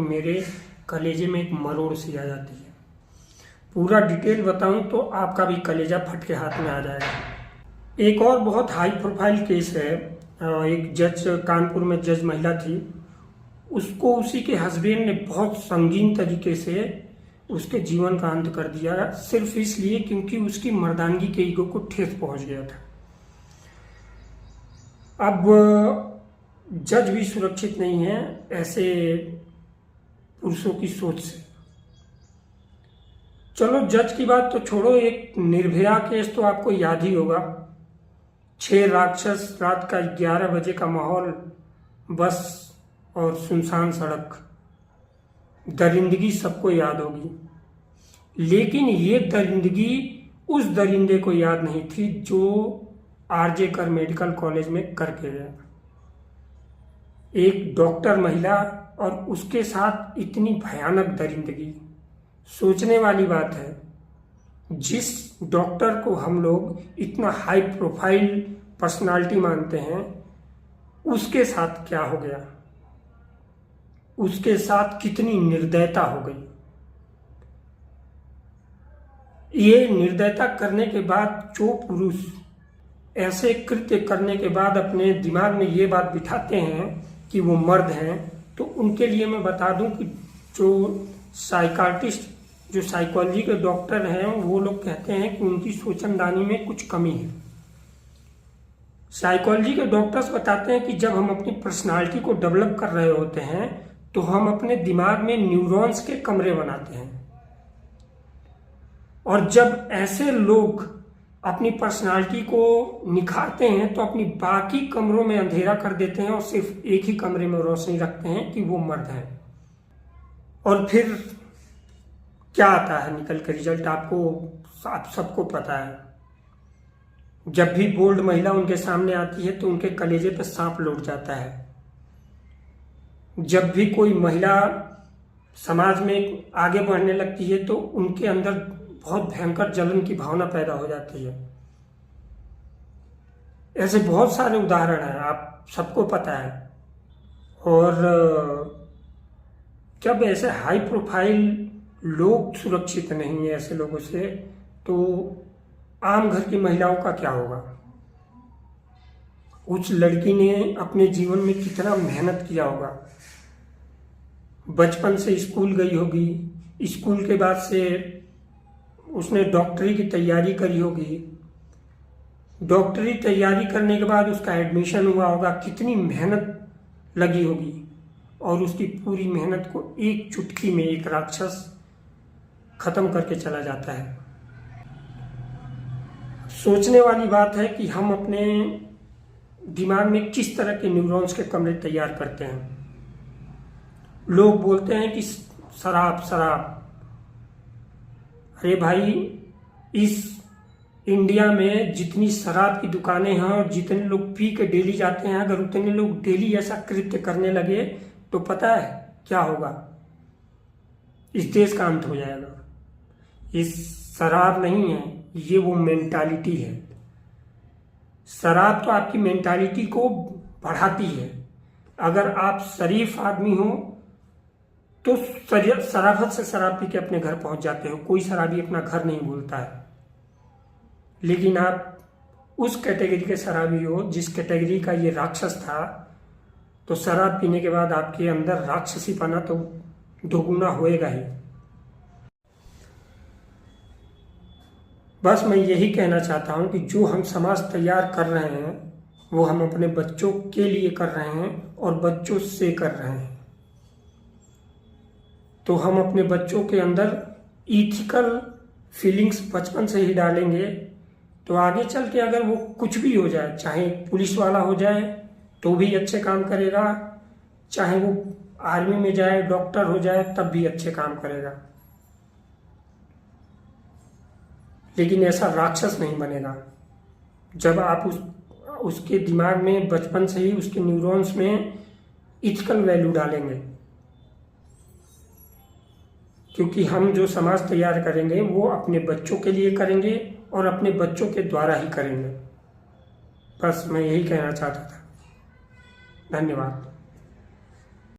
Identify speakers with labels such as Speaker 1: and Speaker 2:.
Speaker 1: तो मेरे कलेजे में एक मरोड़ सी आ जाती है। पूरा डिटेल बताऊं तो आपका भी कलेजा फट के हाथ में आ जाएगा। एक और बहुत हाई प्रोफाइल केस है। एक जज, कानपुर में जज महिला थी, उसको उसी के हस्बैंड ने बहुत संगीन तरीके से उसके जीवन का अंत कर दिया, सिर्फ इसलिए क्योंकि उसकी मर्दानगी के ईगो को ठेस पहुंच गया था। अब जज भी सुरक्षित नहीं है ऐसे पुरुषों की सोच से। चलो जज की बात तो छोड़ो, एक निर्भया केस तो आपको याद ही होगा। 6 राक्षस, रात का 11 बजे का माहौल, बस और सुनसान सड़क, दरिंदगी सबको याद होगी। लेकिन ये दरिंदगी उस दरिंदे को याद नहीं थी जो आरजे कर मेडिकल कॉलेज में करके गया। एक डॉक्टर महिला और उसके साथ इतनी भयानक दरिंदगी, सोचने वाली बात है। जिस डॉक्टर को हम लोग इतना हाई प्रोफाइल पर्सनालिटी मानते हैं, उसके साथ क्या हो गया, उसके साथ कितनी निर्दयता हो गई। ये निर्दयता करने के बाद जो पुरुष ऐसे कृत्य करने के बाद अपने दिमाग में ये बात बिठाते हैं कि वो मर्द हैं, तो उनके लिए मैं बता दूं कि जो साइकार्टिस्ट, जो साइकोलॉजी के डॉक्टर हैं, वो लोग कहते हैं कि उनकी सोचनदानी में कुछ कमी है। साइकोलॉजी के डॉक्टर्स बताते हैं कि जब हम अपनी पर्सनालिटी को डेवलप कर रहे होते हैं तो हम अपने दिमाग में न्यूरॉन्स के कमरे बनाते हैं, और जब ऐसे लोग अपनी पर्सनालिटी को निखारते हैं तो अपनी बाकी कमरों में अंधेरा कर देते हैं और सिर्फ एक ही कमरे में रोशनी रखते हैं कि वो मर्द हैं। और फिर क्या आता है निकल कर रिजल्ट, आप सबको पता है। जब भी बोल्ड महिला उनके सामने आती है तो उनके कलेजे पर सांप लौट जाता है। जब भी कोई महिला समाज में आगे बढ़ने लगती है तो उनके अंदर बहुत भयंकर जलन की भावना पैदा हो जाती है। ऐसे बहुत सारे उदाहरण हैं, आप सबको पता है। और जब ऐसे हाई प्रोफाइल लोग सुरक्षित नहीं है ऐसे लोगों से, तो आम घर की महिलाओं का क्या होगा। उस लड़की ने अपने जीवन में कितना मेहनत किया होगा। बचपन से स्कूल गई होगी, स्कूल के बाद से उसने डॉक्टरी की तैयारी करी होगी, डॉक्टरी तैयारी करने के बाद उसका एडमिशन हुआ होगा, कितनी मेहनत लगी होगी, और उसकी पूरी मेहनत को एक चुटकी में एक राक्षस खत्म करके चला जाता है। सोचने वाली बात है कि हम अपने दिमाग में किस तरह के न्यूरॉन्स के कमरे तैयार करते हैं। लोग बोलते हैं कि शराब शराब, अरे भाई, इस इंडिया में जितनी शराब की दुकानें हैं और जितने लोग पी के डेली जाते हैं, अगर उतने लोग डेली ऐसा कृत्य करने लगे तो पता है क्या होगा, इस देश का अंत हो जाएगा। ये शराब नहीं है, ये वो मेंटालिटी है। शराब तो आपकी मेंटालिटी को बढ़ाती है। अगर आप शरीफ आदमी हो तो शराफत से शराब पी के अपने घर पहुंच जाते हो। कोई शराबी अपना घर नहीं भूलता है। लेकिन आप उस कैटेगरी के शराबी हो जिस कैटेगरी का ये राक्षस था, तो शराब पीने के बाद आपके अंदर राक्षसीपना तो दोगुना होएगा ही। बस मैं यही कहना चाहता हूं कि जो हम समाज तैयार कर रहे हैं वो हम अपने बच्चों के लिए कर रहे हैं और बच्चों से कर रहे हैं। तो हम अपने बच्चों के अंदर इथिकल फीलिंग्स बचपन से ही डालेंगे तो आगे चल के अगर वो कुछ भी हो जाए, चाहे पुलिस वाला हो जाए तो भी अच्छे काम करेगा, चाहे वो आर्मी में जाए, डॉक्टर हो जाए, तब भी अच्छे काम करेगा। लेकिन ऐसा राक्षस नहीं बनेगा जब आप उसके दिमाग में बचपन से ही उसके न्यूरॉन्स में इथिकल वैल्यू डालेंगे। क्योंकि हम जो समाज तैयार करेंगे वो अपने बच्चों के लिए करेंगे और अपने बच्चों के द्वारा ही करेंगे। बस मैं यही कहना चाहता था। धन्यवाद।